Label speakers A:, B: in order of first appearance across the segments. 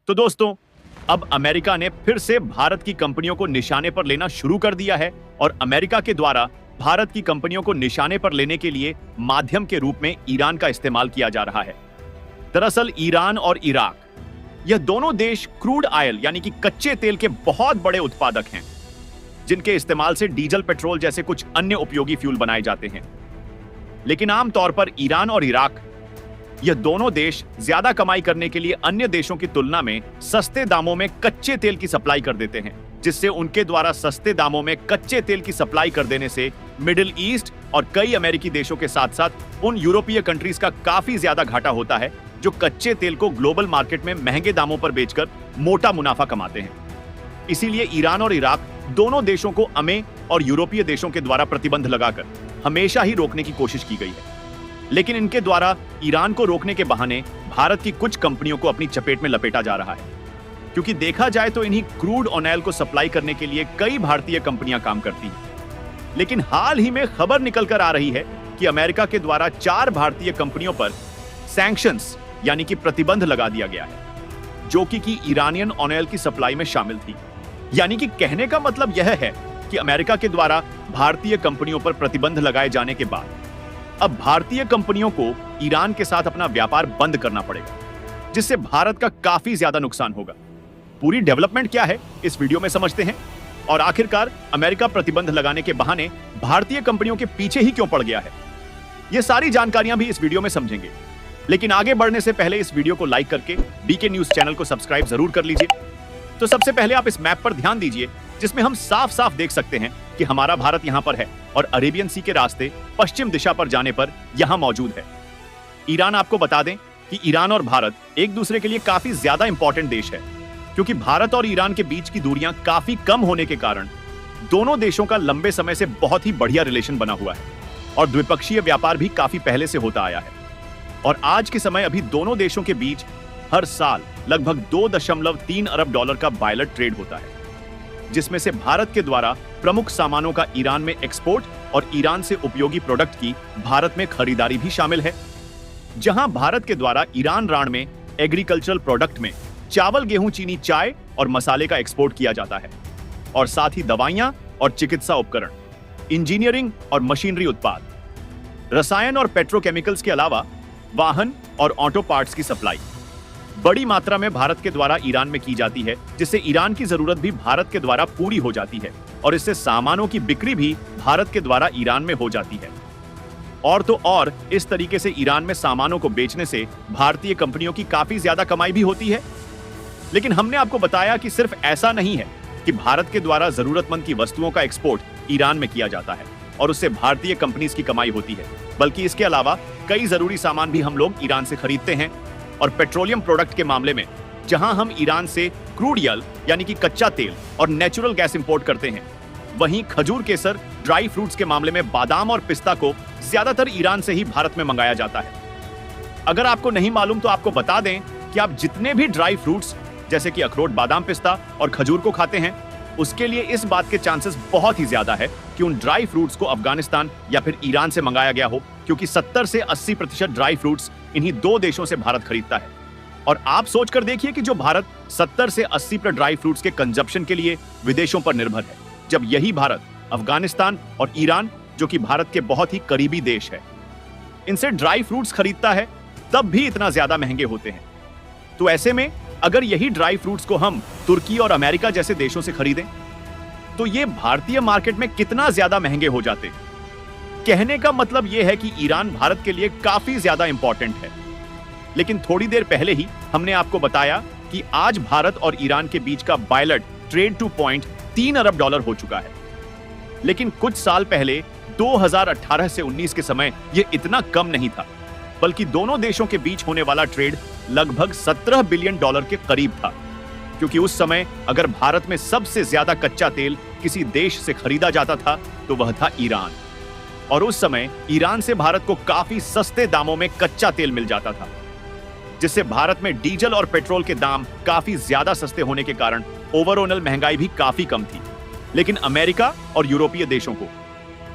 A: तो दोस्तों, अब अमेरिका ने फिर से भारत की कंपनियों को निशाने पर लेना शुरू कर दिया है और अमेरिका के द्वारा भारत की कंपनियों को निशाने पर लेने के लिए माध्यम के रूप में ईरान का इस्तेमाल किया जा रहा है। दरअसल ईरान और इराक, यह दोनों देश क्रूड ऑयल यानी कि कच्चे तेल के बहुत बड़े उत्पादक हैं, जिनके इस्तेमाल से डीजल, पेट्रोल जैसे कुछ अन्य उपयोगी फ्यूल बनाए जाते हैं। लेकिन आमतौर पर ईरान और इराक, यह दोनों देश ज्यादा कमाई करने के लिए अन्य देशों की तुलना में सस्ते दामों में कच्चे तेल की सप्लाई कर देते हैं, जिससे उनके द्वारा सस्ते दामों में कच्चे तेल की सप्लाई कर देने से मिडिल ईस्ट और कई अमेरिकी देशों के साथ साथ उन यूरोपीय कंट्रीज का काफी ज्यादा घाटा होता है, जो कच्चे तेल को ग्लोबल मार्केट में महंगे दामों पर बेचकर मोटा मुनाफा कमाते हैं। इसीलिए ईरान और इराक दोनों देशों को अमे और यूरोपीय देशों के द्वारा प्रतिबंध लगाकर हमेशा ही रोकने की कोशिश की गई है। लेकिन इनके द्वारा ईरान को रोकने के बहाने भारत की कुछ कंपनियों को अपनी चपेट में लपेटा जा रहा है, क्योंकि देखा जाए तो इन्हीं क्रूड ऑयल को सप्लाई करने के लिए कई भारतीय कंपनियां काम करती हैं। लेकिन हाल ही में खबर निकलकर आ रही है कि अमेरिका के द्वारा 4 भारतीय कंपनियों पर सैंक्शंस यानी कि प्रतिबंध लगा दिया गया है, जो कि ईरानियन ऑयल की सप्लाई में शामिल थी। यानी कि कहने का मतलब यह है कि अमेरिका के द्वारा भारतीय कंपनियों पर प्रतिबंध लगाए जाने के बाद अब भारतीय कंपनियों को ईरान के साथ अपना व्यापार बंद करना पड़ेगा, जिससे भारत का काफी ज्यादा नुकसान होगा। पूरी डेवलपमेंट क्या है इस वीडियो में समझते हैं, और आखिरकार अमेरिका प्रतिबंध लगाने के बहाने भारतीय कंपनियों के पीछे ही क्यों पड़ गया है। यह सारी जानकारियां भी इस वीडियो में समझेंगे। लेकिन आगे बढ़ने से पहले इस वीडियो को लाइक करके बीके न्यूज चैनल को सब्सक्राइब जरूर कर लीजिए। तो सबसे पहले आप इस मैप पर ध्यान दीजिए, जिसमें हम साफ साफ देख सकते हैं कि हमारा भारत यहां पर है और अरेबियन सी के रास्ते पश्चिम दिशा पर जाने पर यहां मौजूद है ईरान। आपको बता दें कि ईरान और भारत एक दूसरे के लिए काफी ज्यादा इंपॉर्टेंट देश है, क्योंकि भारत और ईरान के बीच की दूरियां काफी कम होने के कारण दोनों देशों का लंबे समय से बहुत ही बढ़िया रिलेशन बना हुआ है और द्विपक्षीय व्यापार भी काफी पहले से होता आया है। और आज के समय अभी दोनों देशों के बीच हर साल लगभग 2.3 अरब डॉलर का बायलर ट्रेड होता है, जिसमें से भारत के द्वारा प्रमुख सामानों का ईरान में एक्सपोर्ट और ईरान से उपयोगी प्रोडक्ट की भारत में खरीदारी भी शामिल है। जहां भारत के द्वारा ईरान राण में एग्रीकल्चरल प्रोडक्ट में चावल, गेहूं, चीनी, चाय और मसाले का एक्सपोर्ट किया जाता है, और साथ ही दवाइयां और चिकित्सा उपकरण, इंजीनियरिंग और मशीनरी उत्पाद, रसायन और पेट्रोकेमिकल्स के अलावा वाहन और ऑटो पार्ट्स की सप्लाई बड़ी मात्रा में भारत के द्वारा ईरान में की जाती है, जिससे ईरान की जरूरत भी भारत के द्वारा पूरी हो जाती है और इससे सामानों की बिक्री भी भारत के द्वारा ईरान में हो जाती है। और तो और इस तरीके से ईरान में सामानों को बेचने से भारतीय कंपनियों की काफी ज्यादा कमाई भी होती है। लेकिन हमने आपको बताया कि सिर्फ ऐसा नहीं है कि भारत के द्वारा जरूरतमंद की वस्तुओं का एक्सपोर्ट ईरान में किया जाता है और उससे भारतीय कंपनीज की कमाई होती है, बल्कि इसके अलावा कई जरूरी सामान भी हम लोग ईरान से खरीदते हैं। और पेट्रोलियम प्रोडक्ट के मामले में जहां हम ईरान से क्रूड ऑयल यानी कि कच्चा तेल और नेचुरल गैस इंपोर्ट करते हैं, वहीं खजूर, केसर, ड्राई फ्रूट्स के मामले में बादाम और पिस्ता को ज्यादातर ईरान से ही भारत में मंगाया जाता है। अगर आपको नहीं मालूम तो आपको बता दें कि आप जितने भी ड्राई फ्रूट्स जैसे कि अखरोट, बादाम, पिस्ता और खजूर को खाते हैं, उसके लिए इस बात के चांसेस बहुत ही ज्यादा है कि उन ड्राई फ्रूट्स को अफगानिस्तान या फिर ईरान से मंगाया गया हो, क्योंकि 70 से 80% ड्राई फ्रूट्स इन्हीं 2 देशों से भारत खरीदता है। और आप सोचकर देखिए कि जो भारत 70 से 80% ड्राई फ्रूट्स के कंजप्शन के लिए विदेशों पर निर्भर है, जब यही भारत अफगानिस्तान और ईरान, जो कि भारत के बहुत ही करीबी देश है, इनसे ड्राई फ्रूट्स खरीदता है, तब भी इतना ज्यादा महंगे होते हैं। तो ऐसे में अगर यही ड्राई फ्रूट्स को हम तुर्की और अमेरिका जैसे देशों से खरीदें, तो ये भारतीय मार्केट में कितना ज्यादा महंगे हो जाते। कहने का मतलब यह है कि ईरान भारत के लिए काफी ज्यादा इंपॉर्टेंट है। लेकिन थोड़ी देर पहले ही हमने आपको बताया कि आज भारत और ईरान के बीच का बायलर ट्रेड टू पॉइंट 3 अरब डॉलर हो चुका है। लेकिन कुछ साल पहले 2018 से 19 के समय यह इतना कम नहीं था, बल्कि दोनों देशों के बीच होने वाला ट्रेड लगभग 17 बिलियन डॉलर के करीब था, क्योंकि उस समय अगर भारत में सबसे ज्यादा कच्चा तेल किसी देश से खरीदा जाता था तो वह था ईरान। और उस समय ईरान से भारत को काफी सस्ते दामों में कच्चा तेल मिल जाता था, जिससे भारत में डीजल और पेट्रोल के दाम काफी ज्यादा सस्ते होने के कारण ओवरऑल महंगाई भी काफी कम थी। लेकिन अमेरिका और यूरोपीय देशों को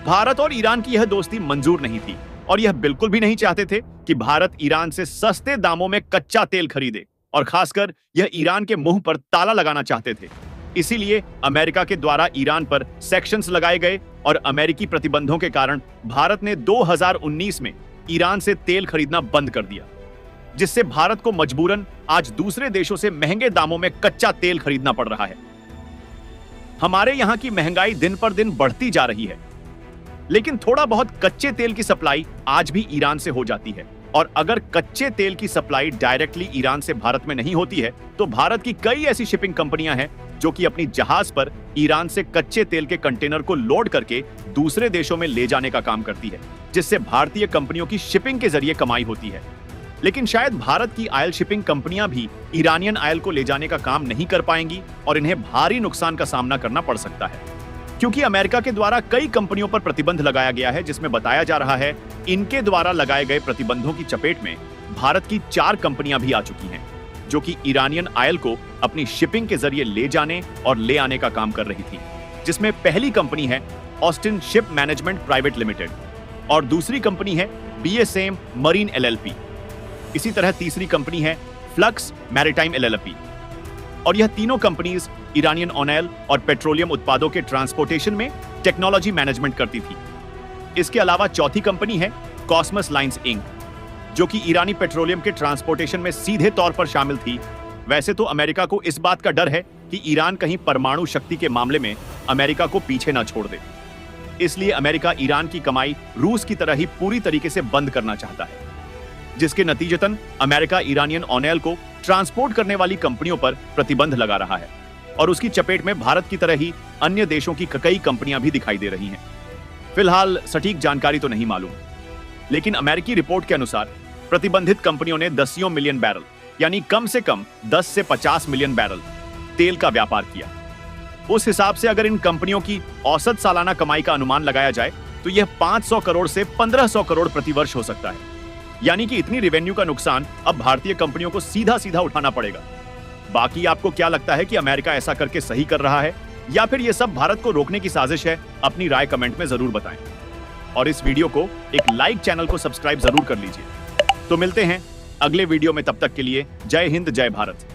A: भारत और ईरान की यह दोस्ती मंजूर नहीं थी और यह बिल्कुल भी नहीं चाहते थे कि भारत ईरान से सस्ते दामों में कच्चा तेल खरीदे, और खासकर यह ईरान के मुंह पर ताला लगाना चाहते थे। इसीलिए अमेरिका के द्वारा ईरान पर सेक्शंस लगाए गए और अमेरिकी प्रतिबंधों के कारण भारत ने 2019 में ईरान से तेल खरीदना बंद कर दिया, जिससे भारत को मजबूरन आज दूसरे देशों से महंगे दामों में कच्चा तेल खरीदना पड़ रहा है। हमारे यहां की महंगाई दिन पर दिन बढ़ती जा रही है, लेकिन थोड़ा बहुत कच्चे तेल की सप्लाई आज भी ईरान से हो जाती है। और अगर कच्चे तेल की सप्लाई डायरेक्टली ईरान से भारत में नहीं होती है, तो भारत की कई ऐसी शिपिंग कंपनियां हैं जो कि अपनी जहाज पर ईरान से कच्चे तेल के कंटेनर को लोड करके दूसरे देशों में ले जाने का काम करती है, जिससे भारतीय कंपनियों की शिपिंग के जरिए कमाई होती है। लेकिन शायद भारत की ऑयल शिपिंग कंपनियां भी ईरानियन ऑयल को ले जाने का काम नहीं कर पाएंगी और इन्हें भारी नुकसान का सामना करना पड़ सकता है, क्योंकि अमेरिका के द्वारा कई कंपनियों पर प्रतिबंध लगाया गया है, जिसमें बताया जा रहा है इनके द्वारा लगाए गए प्रतिबंधों की चपेट में भारत की 4 कंपनियां भी आ चुकी हैं, जो कि ईरानियन ऑयल को अपनी शिपिंग के जरिए ले जाने और ले आने का काम कर रही थी, जिसमें पहली कंपनी है Austin ship management private limited और दूसरी कंपनी है BSM मरीन LLP। इसी तरह तीसरी कंपनी है फ्लक्स मैरिटाइम LLP। और यह तीनों कंपनीज ईरानियन ऑयल और पेट्रोलियम उत्पादों के ट्रांसपोर्टेशन में टेक्नोलॉजी मैनेजमेंट करती थी। इसके अलावा चौथी कंपनी है कॉस्मस लाइंस इंक, जो कि ईरानी पेट्रोलियम के ट्रांसपोर्टेशन में सीधे तौर पर शामिल थी। वैसे तो अमेरिका को इस बात का डर है कि ईरान कहीं परमाणु शक्ति के मामले में अमेरिका को पीछे न छोड़ दे, इसलिए अमेरिका ईरान की कमाई रूस की तरह ही पूरी तरीके से बंद करना चाहता है, जिसके नतीजतन अमेरिका ईरानियन ऑयल को ट्रांसपोर्ट करने वाली कंपनियों पर प्रतिबंध लगा रहा है और उसकी चपेट में भारत की तरह ही अन्य देशों की कई कंपनियां भी दिखाई दे रही हैं। फिलहाल सटीक जानकारी तो नहीं मालूम, लेकिन अमेरिकी रिपोर्ट के अनुसार प्रतिबंधित कंपनियों ने दसियों मिलियन बैरल यानी कम से कम 10 से 50 मिलियन बैरल तेल का व्यापार किया। उस हिसाब से अगर इन कंपनियों की औसत सालाना कमाई का अनुमान लगाया जाए तो यह 500 करोड़ से 1500 करोड़ प्रतिवर्ष हो सकता है। यानी कि इतनी रेवेन्यू का नुकसान अब भारतीय कंपनियों को सीधा सीधा उठाना पड़ेगा। बाकी आपको क्या लगता है कि अमेरिका ऐसा करके सही कर रहा है या फिर यह सब भारत को रोकने की साजिश है? अपनी राय कमेंट में जरूर बताएं और इस वीडियो को एक लाइक, चैनल को सब्सक्राइब जरूर कर लीजिए। तो मिलते हैं अगले वीडियो में, तब तक के लिए जय हिंद, जय भारत।